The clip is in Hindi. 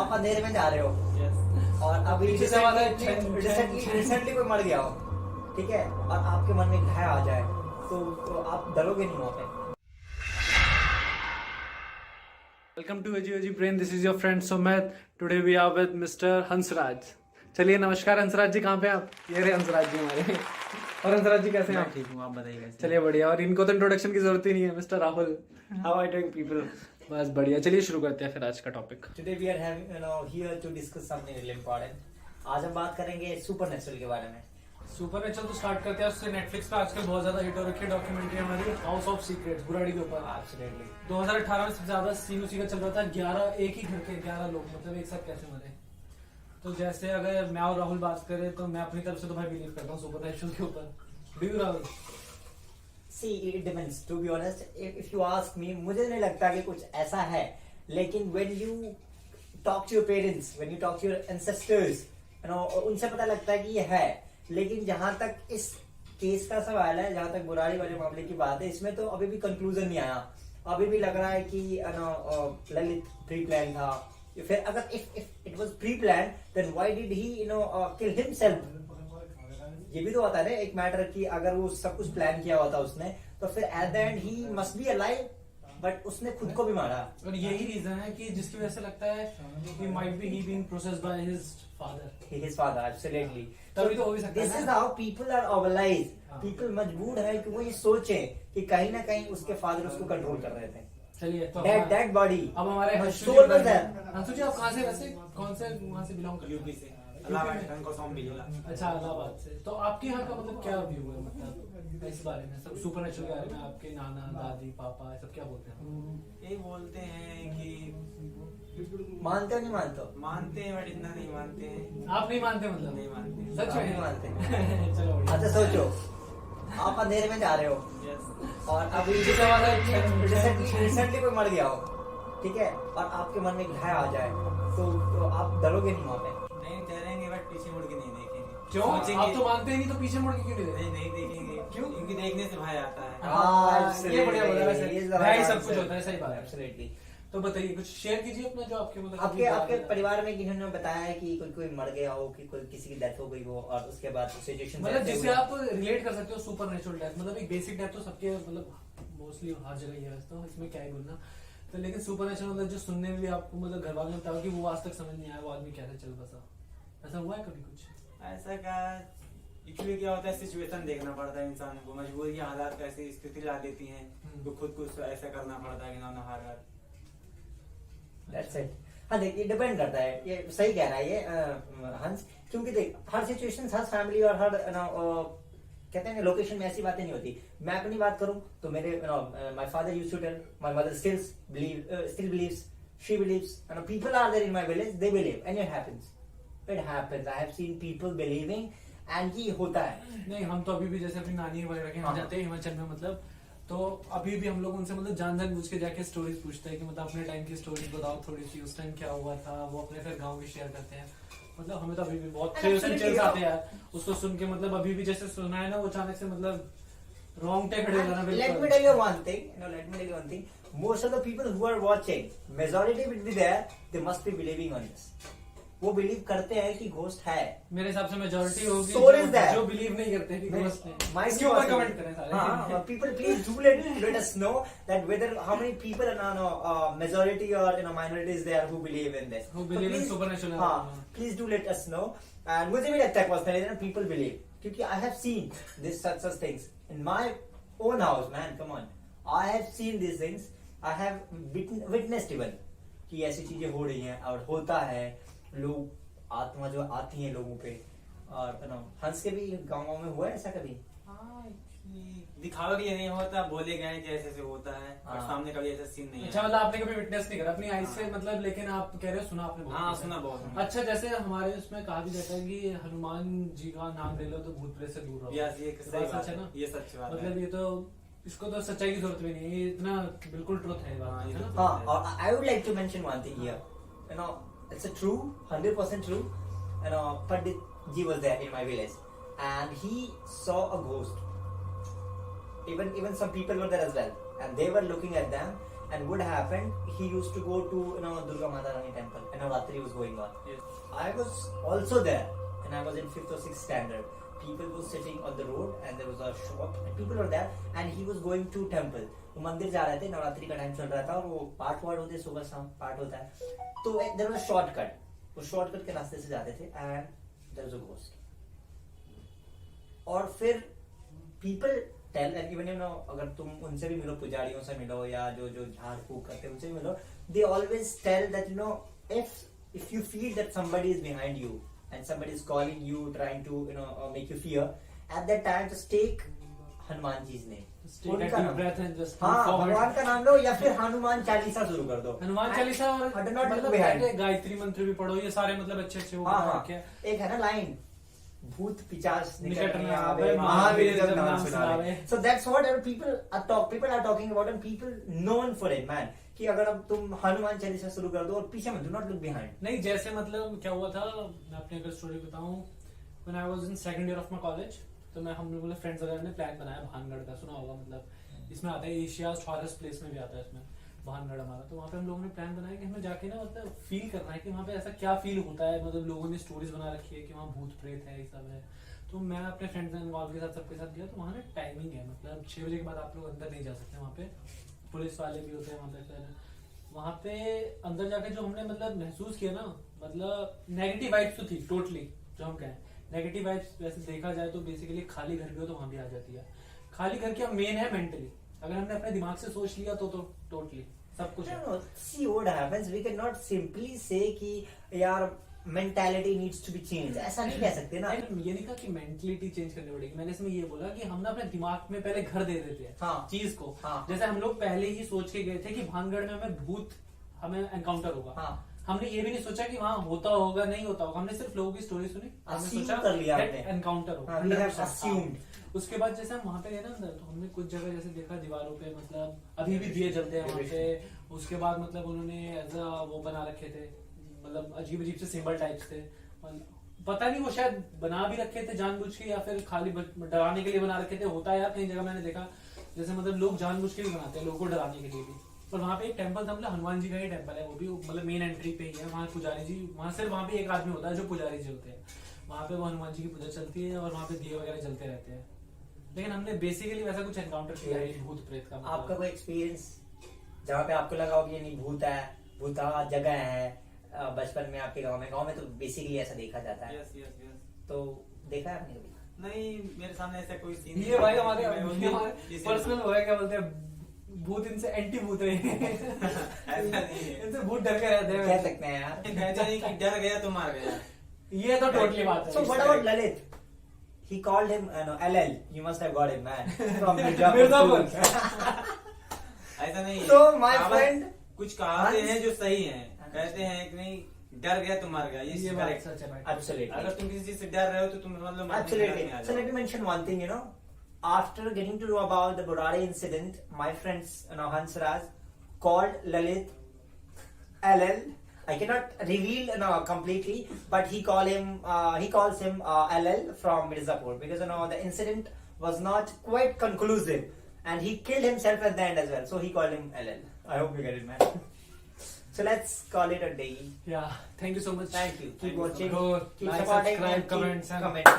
आप अंधेरे में जा रहे हो Yes. और अभी पीछे से आवाज है, रिसेंटली कोई मर गया हो, ठीक है, और आपके मन में भय आ जाए तो आप डरोगे नहीं वहाँ पे। Welcome to AG AG brain, this is your friend Sumit. Today we are with mister Hansraj. चलिए नमस्कार हंसराज जी, कहाँ पे आप? ये रहे हंसराज जी हमारे। और हंसराज जी कैसे हैं आप? ठीक हूँ, आप बताइए कैसे? चलिए बढ़िया। और इनको तो इंट्रोडक्शन की जरूरत ही नहीं है, mister Rahul. How are doing people? बस बढ़िया। चलिए शुरू करते हैं फिर आज का टॉपिक। Today we are having here to discuss something really important. आज हम बात करेंगे सुपरनेचुरल के बारे में। सुपर नेचुरल तो स्टार्ट करते हैं उससे। नेटफ्लिक्स पे आजकल बहुत ज्यादा हिट हो रखी है डॉक्यूमेंट्री हमारी हाउस ऑफ सीक्रेट्स, बुराड़ी के ऊपर। Absolutely. 2018 में सबसे ज्यादा सीन उसी का चल रहा था। 11 एक ही घर के 11 लोग मतलब एक साथ कैसे मरे। तो जैसे अगर मैं और राहुल बात करें तो मैं अपनी तरफ से तो भाई बिलीव करता हूँ सुपर नेचुरल के ऊपर। Do you Rahul? See, it depends. To be honest, if you ask me, मुझे नहीं लगता कि कुछ ऐसा है, लेकिन when you talk to your parents, when you talk to your ancestors, उनसे पता लगता है कि ये है। लेकिन जहां तक इस केस का सवाल है, जहां तक बुराड़ी वाले मामले की बात है, इसमें तो अभी भी कंक्लूजन नहीं आया। अभी भी लग रहा है कि ललित प्री प्लान था। फिर अगर if it was pre planned, then why did he kill himself? ये भी तो होता है ना एक मैटर कि अगर वो सब कुछ प्लान किया हुआ था उसने, तो फिर at the and he must be alive, but उसने खुद को भी मारा। और यही रीजन है कि जिसकी वजह से लगता है कि might be he being processed by his father. His father, absolutely. तभी तो हो भी सकता है This ना? is how people are organized. हाँ। People मजबूर है कि वो ये सोचे कि कहीं ना कहीं उसके फादर उसको कंट्रोल कर रहे थे। चलिए तो That body. अब हमारे My हंसू soul ji was there. हंसू जी आप कहाँ से वैसे कौन से वहाँ से बिलोंग करते यूपी हैं? से इलाहाबाद को सॉन्ग मिलेगा। अच्छा इलाहाबाद से। तो आपके यहाँ का मतलब क्या व्यू है मतलब इस बारे में, सब सुपर नेचुरल के बारे में? आपके नाना दादी पापा सब क्या बोलते हैं? ये बोलते हैं कि मानते हो नहीं मानते हो? मानते हैं बट इतना नहीं मानते हैं। आप नहीं मानते मतलब? नहीं मानते। सच आप में नहीं मानते? चलो बढ़िया। अच्छा सोचो, आप अंधेरे में जा रहे हो यस। और अभी पीछे से आवाज है, रिसेंटली कोई मर गया हो, ठीक है, और आपके मन में भय आ जाए तो आप डरोगे नहीं वहाँ पे? नहीं डरेंगे बट पीछे मुड़ के नहीं देखेंगे। क्यों? आप तो मानते ही नहीं तो पीछे मुड़ के क्यों नहीं देते? नहीं देखेंगे। क्यों? क्योंकि देखने से भय आता है। ये बढ़िया बोला वैसे। ये जरा भय बात सब कुछ है। होता है, सही बात है। Absolutely. तो बताइए कुछ शेयर कीजिए अपना जो आपके मतलब आपके परिवार में किन्होंने बताया है कि कोई मर गया हो, कि कोई किसी की डेथ हो गई हो और उसके बाद सिचुएशन मतलब जिससे आप रिलेट कर सकते हो सुपर नेचुरल डेथ। मतलब एक बेसिक डेथ तो सबके मतलब मोस्टली हर जगह ही है वैसे तो, इसमें क्या ही बोलना। तो लेकिन सुपर नेचुरल मतलब जो सुनने में भी आपको मतलब घर वालों ने बताया कि वो आज तक समझ नहीं आया वो आदमी कैसे चल बसा। ऐसा हुआ है कभी कुछ? ऐसा क्या एक्चुअली क्या होता है, सिचुएशन देखना पड़ता है इंसान को। मजबूरी की हालात कैसी स्थिति ला देती हैं तो खुद को ऐसा करना पड़ता है कि ना हर हाल। That's it. हाँ देखिए डिपेंड करता है, ये सही कह रहा है ये हंस, क्योंकि देख हर सिचुएशन हर फैमिली और हर कहते हैं लोकेशन में ऐसी बातें नहीं होती। मैं अपनी बात करूं तो मेरे my father used to tell, my mother still believes, she believes, people are there in my village, they believe and it happens. I have seen people believing and ये होता है। नहीं हम तो अभी भी जैसे अपनी नानी वगैरह के यहाँ जाते हैं हिमाचल में मतलब, तो अभी भी हम लोग उनसे मतलब जान पूछ के जाके स्टोरीज पूछते हैं कि मतलब अपने टाइम की स्टोरीज बताओ थोड़ी सी, उस टाइम क्या हुआ था। वो अपने फिर गांव की शेयर करते हैं। मतलब हमें तो अभी भी बहुत चेंज आते हैं यार उसको सुन के। मतलब अभी भी जैसे सुना है ना वो अचानक से मतलब रोंगटे खड़े हो जाना। Let me tell you one thing. Most of the people who are watching, majority will be there. They must be believing on this. वो बिलीव करते हैं कि घोस्ट है। मेरे हिसाब से मेजोरिटी होगी Soul is there. जो बिलीव नहीं करते हैं कि घोस्ट है। Might इसके be ऊपर possible. कमेंट करें सारे। हाँ, people please do let us know that whether how many people majority or minority is there who believe in this. Who believe in please, supernatural. हाँ, please do let us know. And मुझे भी लगता है personally that people believe, क्योंकि I have seen this such things in my own house, man. Come on, I have seen these things. I have witnessed even कि ऐसी चीजें हो रही हैं और होता है। लोग आत्मा जो आती है लोगों पे, और हंस के भी गाँव में हुआ है ऐसा कभी? हाँ दिखावा के लिए नहीं होता, बोले गए कि ऐसे ऐसे होता है और सामने कभी ऐसा सीन नहीं है। अच्छा मतलब आपने कभी विटनेस नहीं करा अपनी आईज से मतलब, लेकिन आप कह रहे हो सुना आपने बहुत? हाँ सुना बहुत। अच्छा जैसे हमारे उसमें कहा भी जाता है कि हनुमान जी का नाम ले लो तो भूत प्रेत से दूर रहो। यस ये सही सच बात है है ना? ये सच बात मतलब है। ये तो इसको तो सच्चाई की जरूरत भी नहीं है, ये इतना बिल्कुल ट्रुथ है ये बात, हाँ, ये है तो ना? हाँ, और I would like to mention one thing here. It's a true, 100% true. Pandit ji was there in my village, and he saw a ghost. Even some people were there as well, and they were looking at them. And what happened? He used to go to Durga Mata Rani temple, and Navratri was going on. Yes. I was also there, and I was in 5th or 6th standard. People were sitting on the road, and there was a shop, and people were there, and he was going to temple. वो मंदिर जा रहे थे, नवरात्रि का टाइम चल रहा था और वो पाठ वाठ होते, सुबह शाम पाठ होता है. तो there was a shortcut. वो शॉर्टकट के रास्ते से जाते थे, and there was a ghost. और फिर people tell, and even अगर तुम उनसे भी मिलो, पुजारियों से मिलो या जो झाड़ फूक करते हैं उनसे भी मिलो, they always tell that if you feel that somebody is behind you and somebody is calling you, trying to make you fear, at that time just take Hanuman ji ने, हाँ भगवान का नाम लो या फिर हनुमान चालीसा शुरू कर दो. हनुमान चालीसा और मतलब गायत्री मंत्र भी पढ़ो, ये सारे मतलब अच्छे वो हाँ. एक है ना लाइन, भूत पिचाच निकट नहीं आवे, महावीर जब नाम सुनावे. So that's what people are talking about, and people known for it, man. कि अगर अब तुम हनुमान चालीसा शुरू कर दो और पीछे में, do not look behind. नहीं, जैसे मतलब क्या हुआ था, मैं अपनी अगर स्टोरी बताऊं, when I was in second year of my college, तो मैं हम लोगों ने फ्रेंड्स वगैरह ने प्लान बनाया भानगढ़ का, सुना होगा मतलब इसमें आता है एशियाज हॉरेस्ट प्लेस में भी आता है इसमें भानगढ़ हमारा. तो वहाँ पे हम लोगों ने प्लान बनाया कि हमें जाके ना मतलब फील करना है कि वहाँ पे ऐसा क्या फील होता है. मतलब लोगों ने स्टोरीज बना रखी है कि वहाँ भूत प्रेत है, ये सब है. तो मैं अपने फ्रेंड्स एंड वाल के साथ सबके साथ गया. तो वहाँ ना टाइमिंग है, मतलब 6 बजे के बाद आप लोग अंदर नहीं जा सकते. वहाँ पे पुलिस वाले भी होते हैं वहाँ पे. फिर वहाँ पे अंदर जाके जो हमने मतलब महसूस किया ना, मतलब नेगेटिव वाइब्स तो थी टोटली. जो हम कहें नेगेटिव वाइब्स, वैसे देखा जाए तो बेसिकली खाली घर भी हो तो वहाँ भी आ जाती है. खाली घर क्या मेन है मेंटली, अगर हमने अपने दिमाग से सोच लिया तो टोटली सब कुछ है. See what happens, we cannot simply say कि यार mentality needs to be changed, ऐसा नहीं कह सकते ना. ये नहीं कहा कि मेंटलिटी चेंज करनी पड़ेगी, मैंने इसमें ये बोला कि हम ना अपने दिमाग में पहले घर दे देते हैं हाँ. चीज को. हाँ. जैसे हम लोग पहले ही सोच के गए थे कि भानगढ़ में हमें भूत हमें एनकाउंटर होगा. हाँ. हमने ये भी नहीं सोचा कि वहाँ होता होगा नहीं होता होगा. हमने सिर्फ लोगों की स्टोरी सुनी, हमने सोचा कर लिया आपने एनकाउंटर होगा. हाँ, we have assumed. उसके बाद जैसे हम वहाँ पे गए ना अंदर, तो हमने कुछ जगह जैसे देखा दीवारों पे मतलब अभी भी दिए जलते हैं वहाँ पे. उसके बाद मतलब उन्होंने एज वो बना रखे थे, मतलब अजीब अजीब से सिंबल टाइप्स थे. पता नहीं वो शायद बना भी रखे थे जानबूझ के या फिर खाली डराने के लिए बना रखे थे. होता है यार कई जगह मैंने देखा, जैसे मतलब लोग जानबूझ के भी बनाते हैं लोगों को डराने के लिए भी. और वहाँ पे एक टेम्पल था, मतलब हनुमान जी का ही टेम्पल है, वो भी मतलब मेन एंट्री पे ही है. वहाँ पुजारी जी, वहाँ सिर्फ वहाँ पे एक आदमी होता है जो पुजारी जी होते हैं. वहाँ पे वो हनुमान जी की पूजा चलती है और वहाँ पे दिए वगैरह चलते रहते हैं. लेकिन हमने बेसिकली वैसा कुछ एनकाउंटर किया है भूत प्रेत का. आपका कोई एक्सपीरियंस जहाँ पे आपको लगा हो कि ये नहीं भूत है, भूता जगह है, बचपन में आपके गांव में तो बेसिकली ऐसा देखा जाता है. Yes yes yes. तो देखा है आपने कभी? नहीं, मेरे सामने ऐसा कोई सीन ये भाई हमारे पर्सनल हो है, क्या बोलते हैं भूत, इनसे एंटी भूत है. ऐसा नहीं है, इनसे भूत डर के रहते हैं. कह सकते हैं यार. कहते नहीं कि डर गया तो मार गया. ये तो टोटली बात है. So what about Lalit? He called him LL. You must have got him, man. From Mirzapur. Mirzapur. ऐसा नहीं है. So my कहावत- friend, कुछ कहावतें हैं जो सही हैं. कहते हैं कि नहीं डर गया तो मार गया. ये बात सच है भाई. absolutely. अगर तुम किसी चीज से डर रहे हो तो तुम मतलब मरने की हालत Absolutely. में आ So जाओ. let me mention one thing, after getting to know about the Burari incident, my friends, Hansraj, called Lalit LL. I cannot reveal completely, but he calls him LL from Mirzapur because the incident was not quite conclusive, and he killed himself at the end as well. So he called him LL. I hope you get it, man. So let's call it a day. Yeah, thank you so much. Thank you. Keep Thank you so watching. Go Keep like, supporting. subscribe, And keep comments, and commenting.